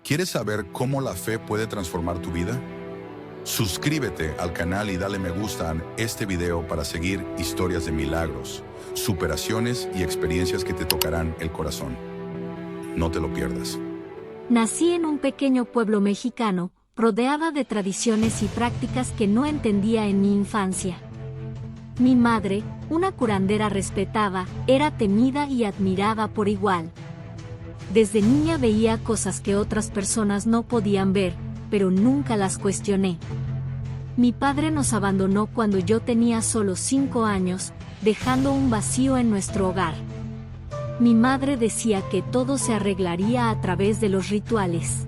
¿Quieres saber cómo la fe puede transformar tu vida? Suscríbete al canal y dale me gusta a este video para seguir historias de milagros, superaciones y experiencias que te tocarán el corazón. No te lo pierdas. Nací en un pequeño pueblo mexicano, rodeada de tradiciones y prácticas que no entendía en mi infancia. Mi madre, una curandera respetada, era temida y admirada por igual. Desde niña veía cosas que otras personas no podían ver, pero nunca las cuestioné. Mi padre nos abandonó cuando yo tenía solo 5 años, dejando un vacío en nuestro hogar. Mi madre decía que todo se arreglaría a través de los rituales.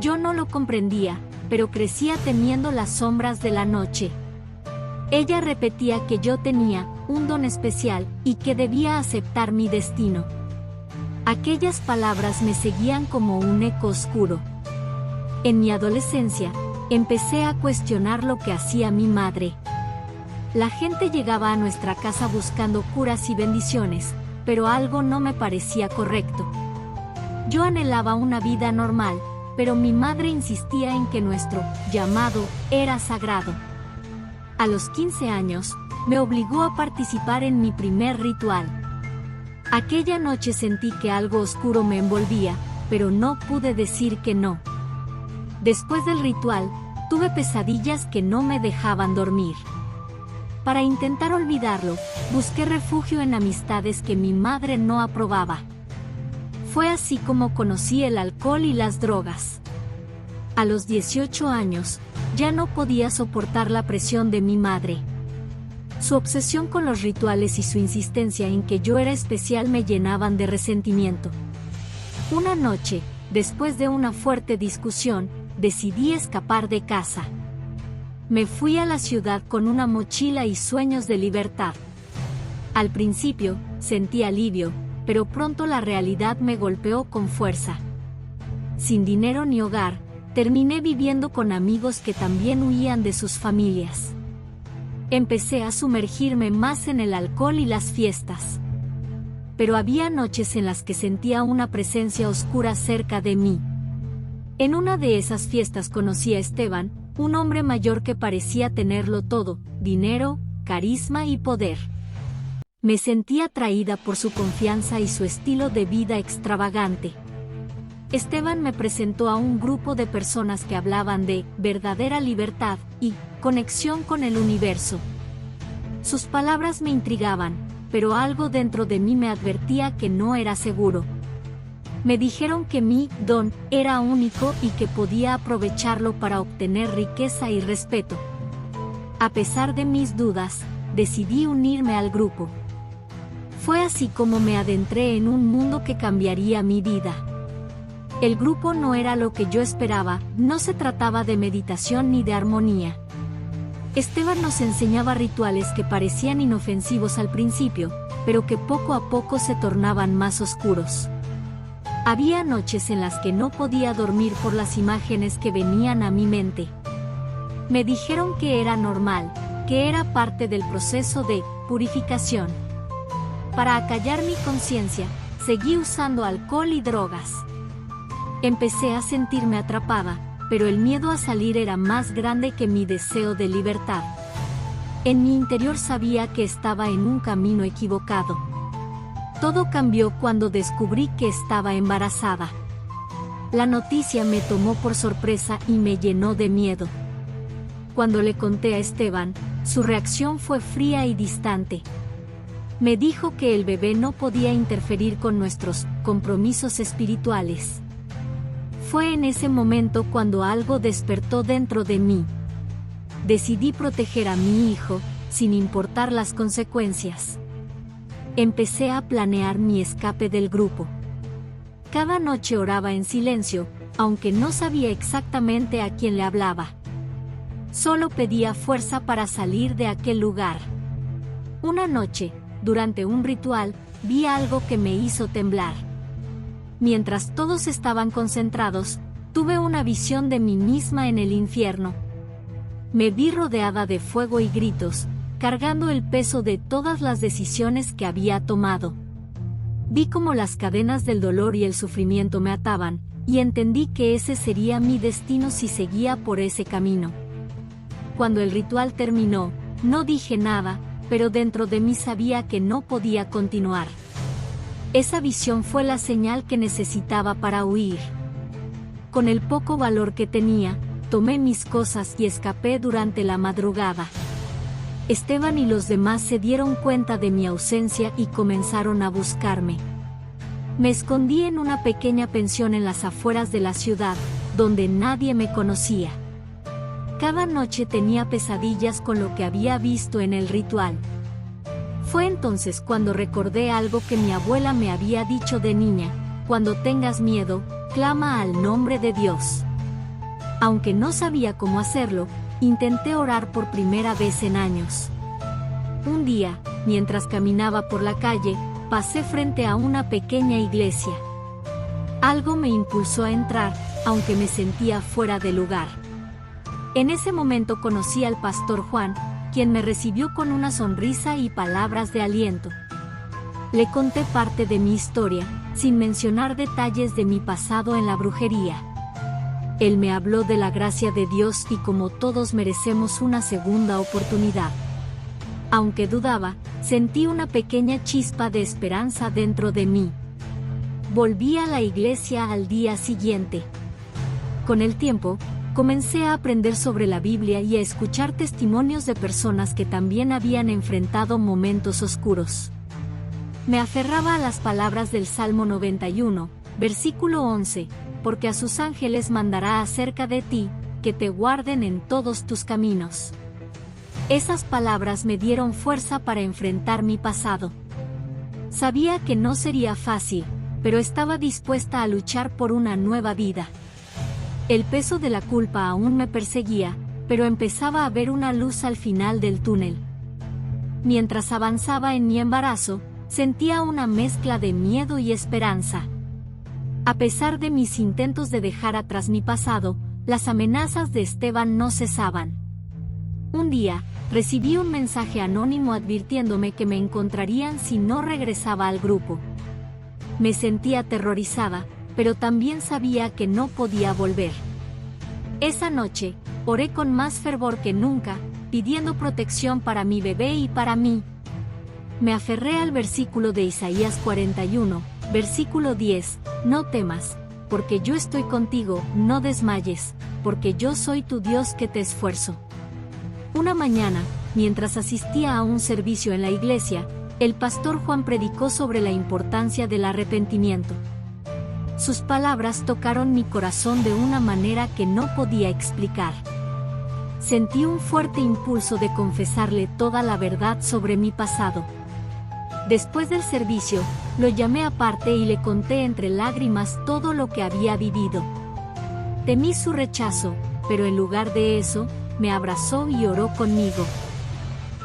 Yo no lo comprendía, pero crecía temiendo las sombras de la noche. Ella repetía que yo tenía un don especial y que debía aceptar mi destino. Aquellas palabras me seguían como un eco oscuro. En mi adolescencia, empecé a cuestionar lo que hacía mi madre. La gente llegaba a nuestra casa buscando curas y bendiciones, pero algo no me parecía correcto. Yo anhelaba una vida normal, pero mi madre insistía en que nuestro llamado era sagrado. A los 15 años, me obligó a participar en mi primer ritual. Aquella noche sentí que algo oscuro me envolvía, pero no pude decir que no. Después del ritual, tuve pesadillas que no me dejaban dormir. Para intentar olvidarlo, busqué refugio en amistades que mi madre no aprobaba. Fue así como conocí el alcohol y las drogas. A los 18 años, ya no podía soportar la presión de mi madre. Su obsesión con los rituales y su insistencia en que yo era especial me llenaban de resentimiento. Una noche, después de una fuerte discusión, decidí escapar de casa. Me fui a la ciudad con una mochila y sueños de libertad. Al principio, sentí alivio, pero pronto la realidad me golpeó con fuerza. Sin dinero ni hogar, terminé viviendo con amigos que también huían de sus familias. Empecé a sumergirme más en el alcohol y las fiestas. Pero había noches en las que sentía una presencia oscura cerca de mí. En una de esas fiestas conocí a Esteban, un hombre mayor que parecía tenerlo todo: dinero, carisma y poder. Me sentí atraída por su confianza y su estilo de vida extravagante. Esteban me presentó a un grupo de personas que hablaban de verdadera libertad y conexión con el universo. Sus palabras me intrigaban, pero algo dentro de mí me advertía que no era seguro. Me dijeron que mi don era único y que podía aprovecharlo para obtener riqueza y respeto. A pesar de mis dudas, decidí unirme al grupo. Fue así como me adentré en un mundo que cambiaría mi vida. El grupo no era lo que yo esperaba, no se trataba de meditación ni de armonía. Esteban nos enseñaba rituales que parecían inofensivos al principio, pero que poco a poco se tornaban más oscuros. Había noches en las que no podía dormir por las imágenes que venían a mi mente. Me dijeron que era normal, que era parte del proceso de purificación. Para acallar mi conciencia, seguí usando alcohol y drogas. Empecé a sentirme atrapada, pero el miedo a salir era más grande que mi deseo de libertad. En mi interior sabía que estaba en un camino equivocado. Todo cambió cuando descubrí que estaba embarazada. La noticia me tomó por sorpresa y me llenó de miedo. Cuando le conté a Esteban, su reacción fue fría y distante. Me dijo que el bebé no podía interferir con nuestros compromisos espirituales. Fue en ese momento cuando algo despertó dentro de mí. Decidí proteger a mi hijo, sin importar las consecuencias. Empecé a planear mi escape del grupo. Cada noche oraba en silencio, aunque no sabía exactamente a quién le hablaba. Solo pedía fuerza para salir de aquel lugar. Una noche, durante un ritual, vi algo que me hizo temblar. Mientras todos estaban concentrados, tuve una visión de mí misma en el infierno. Me vi rodeada de fuego y gritos, cargando el peso de todas las decisiones que había tomado. Vi cómo las cadenas del dolor y el sufrimiento me ataban, y entendí que ese sería mi destino si seguía por ese camino. Cuando el ritual terminó, no dije nada, pero dentro de mí sabía que no podía continuar. Esa visión fue la señal que necesitaba para huir. Con el poco valor que tenía, tomé mis cosas y escapé durante la madrugada. Esteban y los demás se dieron cuenta de mi ausencia y comenzaron a buscarme. Me escondí en una pequeña pensión en las afueras de la ciudad, donde nadie me conocía. Cada noche tenía pesadillas con lo que había visto en el ritual. Fue entonces cuando recordé algo que mi abuela me había dicho de niña: cuando tengas miedo, clama al nombre de Dios. Aunque no sabía cómo hacerlo, intenté orar por primera vez en años. Un día, mientras caminaba por la calle, pasé frente a una pequeña iglesia. Algo me impulsó a entrar, aunque me sentía fuera de lugar. En ese momento conocí al pastor Juan, quien me recibió con una sonrisa y palabras de aliento. Le conté parte de mi historia, sin mencionar detalles de mi pasado en la brujería. Él me habló de la gracia de Dios y cómo todos merecemos una segunda oportunidad. Aunque dudaba, sentí una pequeña chispa de esperanza dentro de mí. Volví a la iglesia al día siguiente. Con el tiempo, comencé a aprender sobre la Biblia y a escuchar testimonios de personas que también habían enfrentado momentos oscuros. Me aferraba a las palabras del Salmo 91, versículo 11, porque a sus ángeles mandará acerca de ti, que te guarden en todos tus caminos. Esas palabras me dieron fuerza para enfrentar mi pasado. Sabía que no sería fácil, pero estaba dispuesta a luchar por una nueva vida. El peso de la culpa aún me perseguía, pero empezaba a ver una luz al final del túnel. Mientras avanzaba en mi embarazo, sentía una mezcla de miedo y esperanza. A pesar de mis intentos de dejar atrás mi pasado, las amenazas de Esteban no cesaban. Un día, recibí un mensaje anónimo advirtiéndome que me encontrarían si no regresaba al grupo. Me sentía aterrorizada, pero también sabía que no podía volver. Esa noche, oré con más fervor que nunca, pidiendo protección para mi bebé y para mí. Me aferré al versículo de Isaías 41, versículo 10, no temas, porque yo estoy contigo, no desmayes, porque yo soy tu Dios que te esfuerzo. Una mañana, mientras asistía a un servicio en la iglesia, el pastor Juan predicó sobre la importancia del arrepentimiento. Sus palabras tocaron mi corazón de una manera que no podía explicar. Sentí un fuerte impulso de confesarle toda la verdad sobre mi pasado. Después del servicio, lo llamé aparte y le conté entre lágrimas todo lo que había vivido. Temí su rechazo, pero en lugar de eso, me abrazó y oró conmigo.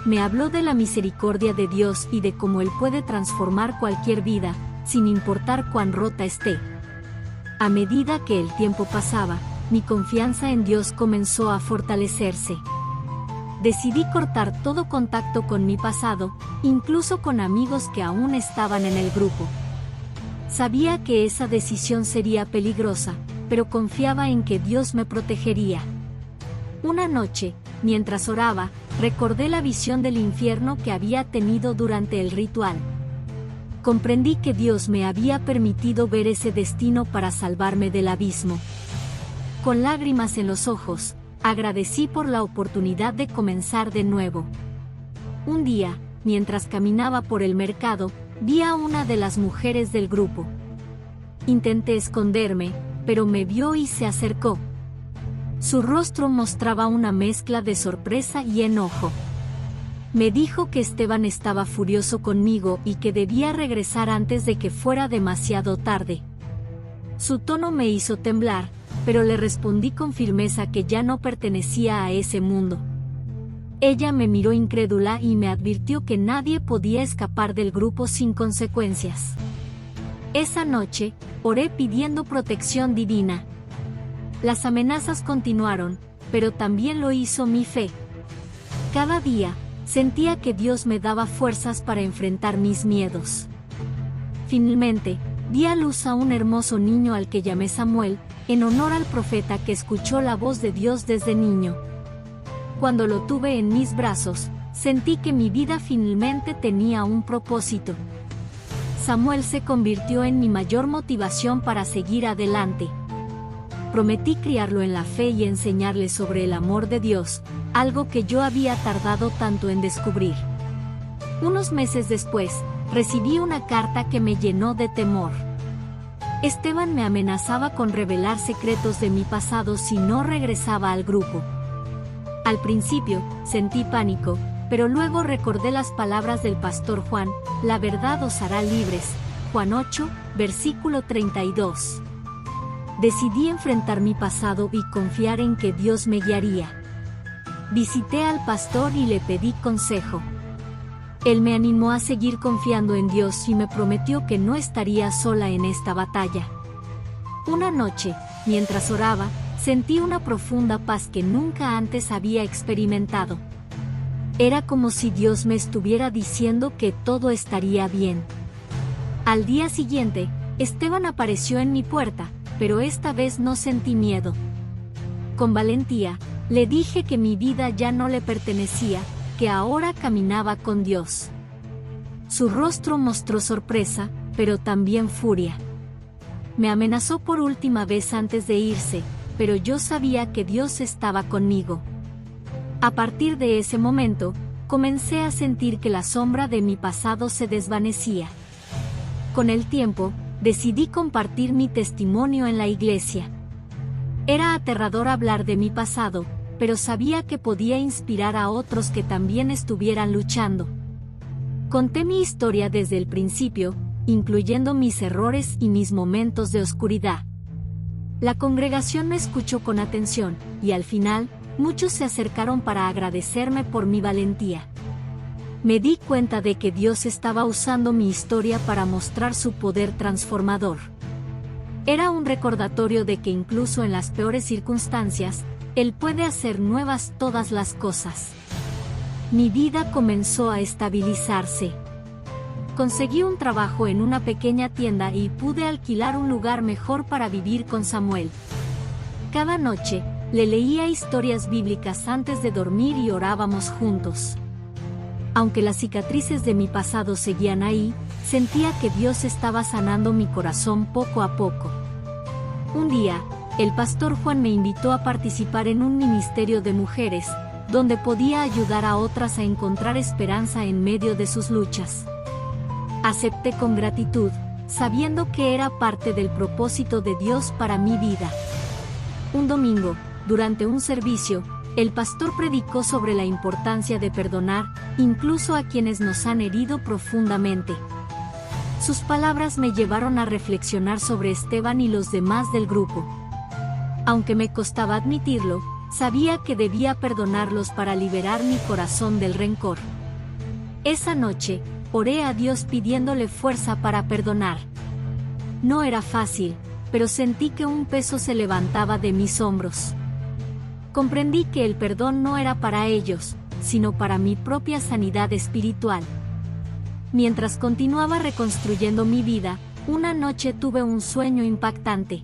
Me habló de la misericordia de Dios y de cómo Él puede transformar cualquier vida, sin importar cuán rota esté. A medida que el tiempo pasaba, mi confianza en Dios comenzó a fortalecerse. Decidí cortar todo contacto con mi pasado, incluso con amigos que aún estaban en el grupo. Sabía que esa decisión sería peligrosa, pero confiaba en que Dios me protegería. Una noche, mientras oraba, recordé la visión del infierno que había tenido durante el ritual. Comprendí que Dios me había permitido ver ese destino para salvarme del abismo. Con lágrimas en los ojos, agradecí por la oportunidad de comenzar de nuevo. Un día, mientras caminaba por el mercado, vi a una de las mujeres del grupo. Intenté esconderme, pero me vio y se acercó. Su rostro mostraba una mezcla de sorpresa y enojo. Me dijo que Esteban estaba furioso conmigo y que debía regresar antes de que fuera demasiado tarde. Su tono me hizo temblar, pero le respondí con firmeza que ya no pertenecía a ese mundo. Ella me miró incrédula y me advirtió que nadie podía escapar del grupo sin consecuencias. Esa noche, oré pidiendo protección divina. Las amenazas continuaron, pero también lo hizo mi fe. Cada día, sentía que Dios me daba fuerzas para enfrentar mis miedos. Finalmente, di a luz a un hermoso niño al que llamé Samuel, en honor al profeta que escuchó la voz de Dios desde niño. Cuando lo tuve en mis brazos, sentí que mi vida finalmente tenía un propósito. Samuel se convirtió en mi mayor motivación para seguir adelante. Prometí criarlo en la fe y enseñarle sobre el amor de Dios, algo que yo había tardado tanto en descubrir. Unos meses después, recibí una carta que me llenó de temor. Esteban me amenazaba con revelar secretos de mi pasado si no regresaba al grupo. Al principio, sentí pánico, pero luego recordé las palabras del pastor Juan: la verdad os hará libres. Juan 8, versículo 32. Decidí enfrentar mi pasado y confiar en que Dios me guiaría. Visité al pastor y le pedí consejo. Él me animó a seguir confiando en Dios y me prometió que no estaría sola en esta batalla. Una noche, mientras oraba, sentí una profunda paz que nunca antes había experimentado. Era como si Dios me estuviera diciendo que todo estaría bien. Al día siguiente, Esteban apareció en mi puerta, pero esta vez no sentí miedo. Con valentía, le dije que mi vida ya no le pertenecía, que ahora caminaba con Dios. Su rostro mostró sorpresa, pero también furia. Me amenazó por última vez antes de irse, pero yo sabía que Dios estaba conmigo. A partir de ese momento, comencé a sentir que la sombra de mi pasado se desvanecía. Con el tiempo, decidí compartir mi testimonio en la iglesia. Era aterrador hablar de mi pasado, pero sabía que podía inspirar a otros que también estuvieran luchando. Conté mi historia desde el principio, incluyendo mis errores y mis momentos de oscuridad. La congregación me escuchó con atención, y al final, muchos se acercaron para agradecerme por mi valentía. Me di cuenta de que Dios estaba usando mi historia para mostrar su poder transformador. Era un recordatorio de que incluso en las peores circunstancias, Él puede hacer nuevas todas las cosas. Mi vida comenzó a estabilizarse. Conseguí un trabajo en una pequeña tienda y pude alquilar un lugar mejor para vivir con Samuel. Cada noche, le leía historias bíblicas antes de dormir y orábamos juntos. Aunque las cicatrices de mi pasado seguían ahí, sentía que Dios estaba sanando mi corazón poco a poco. Un día, el pastor Juan me invitó a participar en un ministerio de mujeres, donde podía ayudar a otras a encontrar esperanza en medio de sus luchas. Acepté con gratitud, sabiendo que era parte del propósito de Dios para mi vida. Un domingo, durante un servicio, el pastor predicó sobre la importancia de perdonar, incluso a quienes nos han herido profundamente. Sus palabras me llevaron a reflexionar sobre Esteban y los demás del grupo. Aunque me costaba admitirlo, sabía que debía perdonarlos para liberar mi corazón del rencor. Esa noche, oré a Dios pidiéndole fuerza para perdonar. No era fácil, pero sentí que un peso se levantaba de mis hombros. Comprendí que el perdón no era para ellos, sino para mi propia sanidad espiritual. Mientras continuaba reconstruyendo mi vida, una noche tuve un sueño impactante.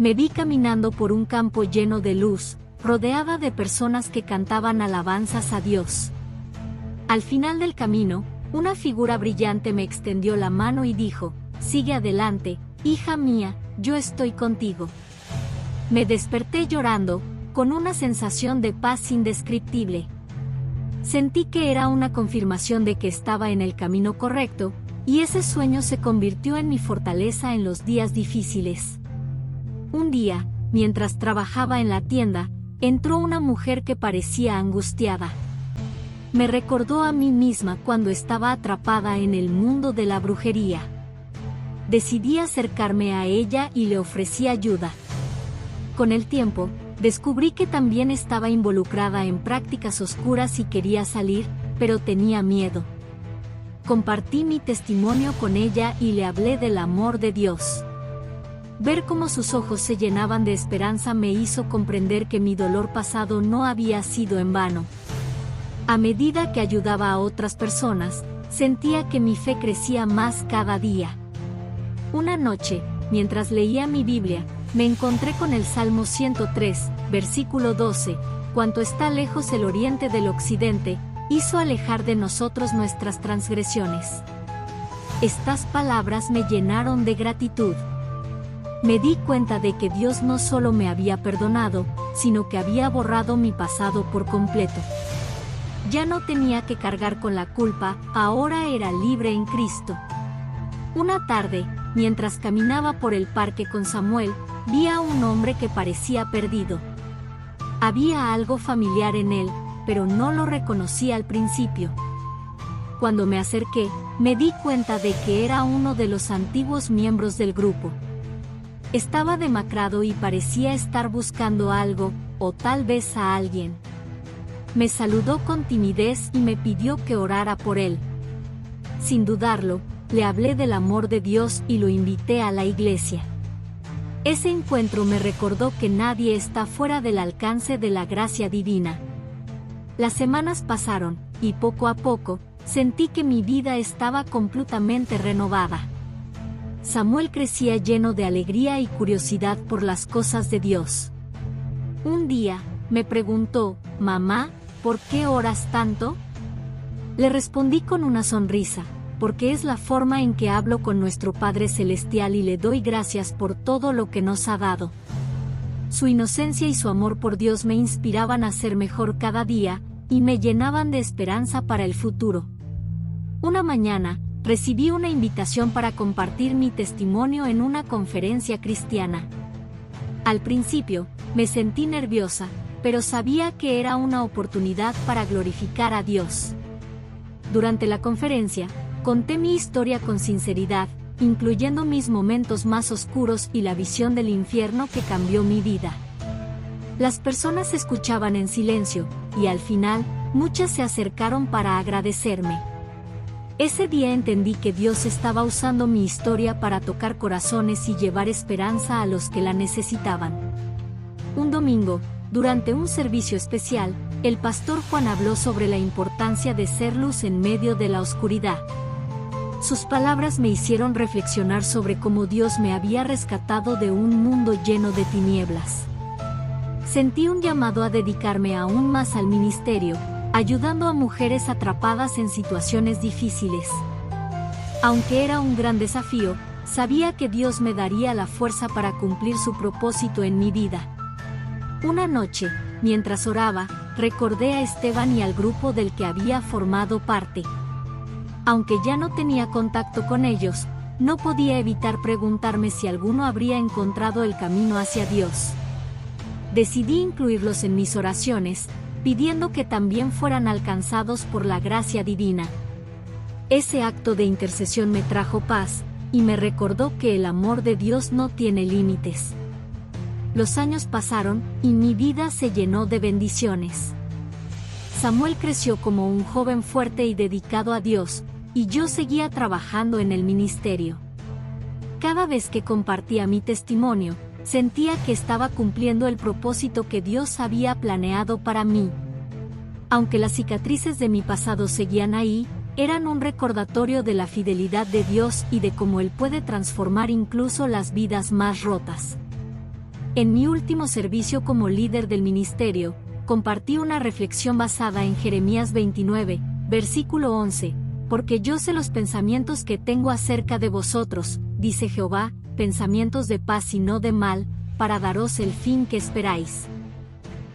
Me vi caminando por un campo lleno de luz, rodeada de personas que cantaban alabanzas a Dios. Al final del camino, una figura brillante me extendió la mano y dijo: «Sigue adelante, hija mía, yo estoy contigo». Me desperté llorando, con una sensación de paz indescriptible. Sentí que era una confirmación de que estaba en el camino correcto, y ese sueño se convirtió en mi fortaleza en los días difíciles. Un día, mientras trabajaba en la tienda, entró una mujer que parecía angustiada. Me recordó a mí misma cuando estaba atrapada en el mundo de la brujería. Decidí acercarme a ella y le ofrecí ayuda. Con el tiempo, descubrí que también estaba involucrada en prácticas oscuras y quería salir, pero tenía miedo. Compartí mi testimonio con ella y le hablé del amor de Dios. Ver cómo sus ojos se llenaban de esperanza me hizo comprender que mi dolor pasado no había sido en vano. A medida que ayudaba a otras personas, sentía que mi fe crecía más cada día. Una noche, mientras leía mi Biblia, me encontré con el Salmo 103, versículo 12, cuanto está lejos el oriente del occidente, hizo alejar de nosotros nuestras transgresiones. Estas palabras me llenaron de gratitud. Me di cuenta de que Dios no solo me había perdonado, sino que había borrado mi pasado por completo. Ya no tenía que cargar con la culpa, ahora era libre en Cristo. Una tarde, mientras caminaba por el parque con Samuel, vi a un hombre que parecía perdido. Había algo familiar en él, pero no lo reconocí al principio. Cuando me acerqué, me di cuenta de que era uno de los antiguos miembros del grupo. Estaba demacrado y parecía estar buscando algo, o tal vez a alguien. Me saludó con timidez y me pidió que orara por él. Sin dudarlo, le hablé del amor de Dios y lo invité a la iglesia. Ese encuentro me recordó que nadie está fuera del alcance de la gracia divina. Las semanas pasaron, y poco a poco, sentí que mi vida estaba completamente renovada. Samuel crecía lleno de alegría y curiosidad por las cosas de Dios. Un día, me preguntó, «Mamá, ¿por qué oras tanto?». Le respondí con una sonrisa, porque es la forma en que hablo con nuestro Padre Celestial y le doy gracias por todo lo que nos ha dado. Su inocencia y su amor por Dios me inspiraban a ser mejor cada día, y me llenaban de esperanza para el futuro. Una mañana, recibí una invitación para compartir mi testimonio en una conferencia cristiana. Al principio, me sentí nerviosa, pero sabía que era una oportunidad para glorificar a Dios. Durante la conferencia, conté mi historia con sinceridad, incluyendo mis momentos más oscuros y la visión del infierno que cambió mi vida. Las personas escuchaban en silencio, y al final, muchas se acercaron para agradecerme. Ese día entendí que Dios estaba usando mi historia para tocar corazones y llevar esperanza a los que la necesitaban. Un domingo, durante un servicio especial, el pastor Juan habló sobre la importancia de ser luz en medio de la oscuridad. Sus palabras me hicieron reflexionar sobre cómo Dios me había rescatado de un mundo lleno de tinieblas. Sentí un llamado a dedicarme aún más al ministerio, ayudando a mujeres atrapadas en situaciones difíciles. Aunque era un gran desafío, sabía que Dios me daría la fuerza para cumplir su propósito en mi vida. Una noche, mientras oraba, recordé a Esteban y al grupo del que había formado parte. Aunque ya no tenía contacto con ellos, no podía evitar preguntarme si alguno habría encontrado el camino hacia Dios. Decidí incluirlos en mis oraciones, pidiendo que también fueran alcanzados por la gracia divina. Ese acto de intercesión me trajo paz, y me recordó que el amor de Dios no tiene límites. Los años pasaron, y mi vida se llenó de bendiciones. Samuel creció como un joven fuerte y dedicado a Dios, y yo seguía trabajando en el ministerio. Cada vez que compartía mi testimonio, sentía que estaba cumpliendo el propósito que Dios había planeado para mí. Aunque las cicatrices de mi pasado seguían ahí, eran un recordatorio de la fidelidad de Dios y de cómo Él puede transformar incluso las vidas más rotas. En mi último servicio como líder del ministerio, compartí una reflexión basada en Jeremías 29, versículo 11, «Porque yo sé los pensamientos que tengo acerca de vosotros, dice Jehová, pensamientos de paz y no de mal, para daros el fin que esperáis».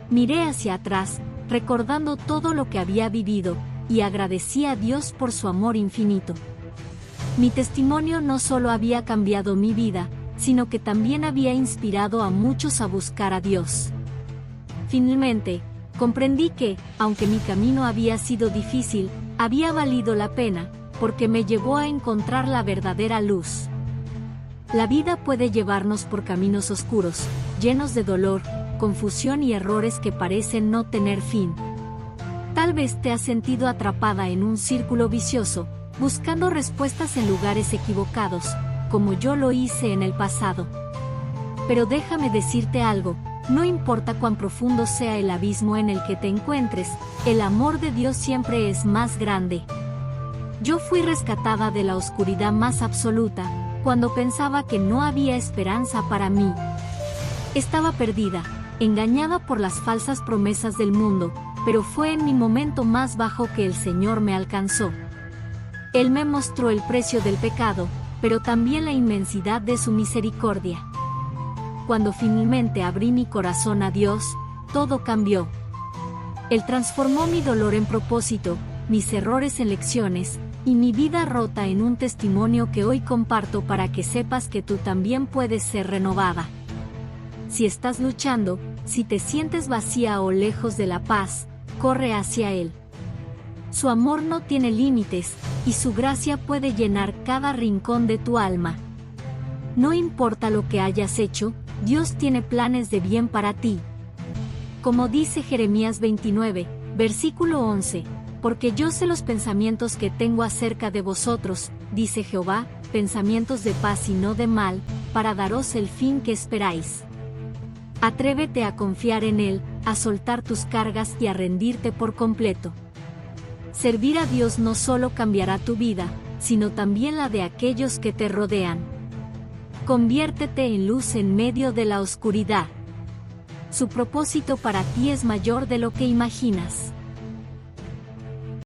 Miré hacia atrás, recordando todo lo que había vivido, y agradecí a Dios por su amor infinito. Mi testimonio no solo había cambiado mi vida, sino que también había inspirado a muchos a buscar a Dios. Finalmente, comprendí que, aunque mi camino había sido difícil, había valido la pena, porque me llevó a encontrar la verdadera luz. La vida puede llevarnos por caminos oscuros, llenos de dolor, confusión y errores que parecen no tener fin. Tal vez te has sentido atrapada en un círculo vicioso, buscando respuestas en lugares equivocados, como yo lo hice en el pasado. Pero déjame decirte algo, no importa cuán profundo sea el abismo en el que te encuentres, el amor de Dios siempre es más grande. Yo fui rescatada de la oscuridad más absoluta, cuando pensaba que no había esperanza para mí. Estaba perdida, engañada por las falsas promesas del mundo, pero fue en mi momento más bajo que el Señor me alcanzó. Él me mostró el precio del pecado, pero también la inmensidad de su misericordia. Cuando finalmente abrí mi corazón a Dios, todo cambió. Él transformó mi dolor en propósito, mis errores en lecciones, y mi vida rota en un testimonio que hoy comparto para que sepas que tú también puedes ser renovada. Si estás luchando, si te sientes vacía o lejos de la paz, corre hacia Él. Su amor no tiene límites, y su gracia puede llenar cada rincón de tu alma. No importa lo que hayas hecho, Dios tiene planes de bien para ti. Como dice Jeremías 29, versículo 11, porque yo sé los pensamientos que tengo acerca de vosotros, dice Jehová, pensamientos de paz y no de mal, para daros el fin que esperáis. Atrévete a confiar en Él, a soltar tus cargas y a rendirte por completo. Servir a Dios no solo cambiará tu vida, sino también la de aquellos que te rodean. Conviértete en luz en medio de la oscuridad. Su propósito para ti es mayor de lo que imaginas.